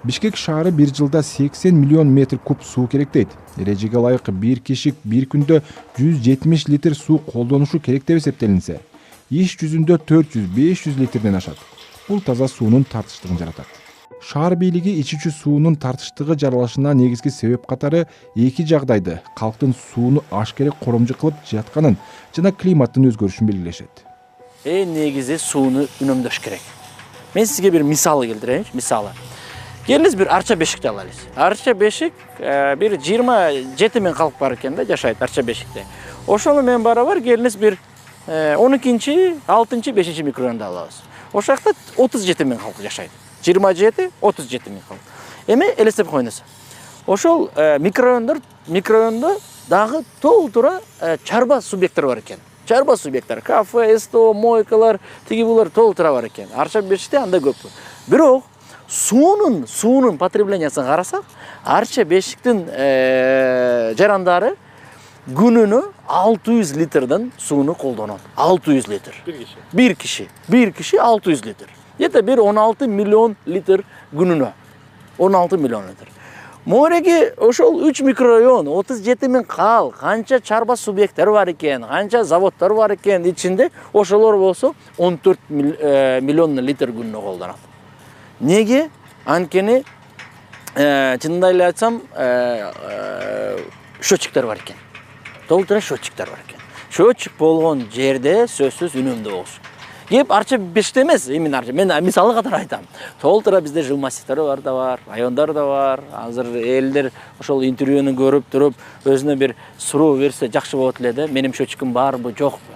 Бишкек шаары bir жылда 80 миллион метр куб суу керек дейт. Эрежеге ылайык bir киши bir күндө 170 литр суу колдонушу керек деп эсептелинсе, иш жүзүндө 400-500 литрден ашат. Бул таза суунун тартыштыгын жаратат. Шаар бийлиги ичүүчү суунун тартыштыгы жаралышына негизги себеп катары эки жагдайды: калктын сууну ашкерек коромжу кылып жатканын жана климаттын өзгөрүшүн белгилешет. Негизи сууну үнөмдөш керек. Мен сизге бир мисал келтирейинчи. Мисалы. Келиңиз бир арча бешикти алайлыз. Арча бешик бир 27 миң калк бар экен да, жашайт арча бешикте. Ошону мен барабар келиңиз бир 12-6, 5 микрорайонду алабыз. Ошол жакта 37 миң калк жашайт. 27, 37 миң калк. Эми элестеп коюңуз. Ошол микрорайондо дагы толтура чарба субъекттер бар экен. Чарба субъекттер, кафе, СТО, мойкалар, тиги булар толтура бар экен. Арча бешикте анда көп. Бирок суунун потреблениесин карасак, арча бешиктин жарандары күнүнө 600 литрден сууну колдонот. 600 литр. Bir kişi 600 литр. Где-то bir 16 миллион литр күнүнө. 16 миллион литр. Мореге ошол 3 микрорайон, 37 миң калк, канча чарба субъекттер бар экен, канча заводдор бар экен, ичинде ошолор болсо 14 миллион литр күнүнө колдонот. Неге? Анткени чынында эле айтсам, счетчиктер бар экен. Толтура счетчиктер бар экен. Счетчик болгон жерде сөзсүз үнөмдүү болсун. Кеп арча бешикте эмес, эмне арча. Мен мисалы катары айтам. Толтура бизде жыл массивдери бар, райондар да бар. Азыр элдер ошол интервьюну көрүп туруп, өзүнө бир суроо берсе жакшы болот эле да. Менин счетчигим барбы, жокпу?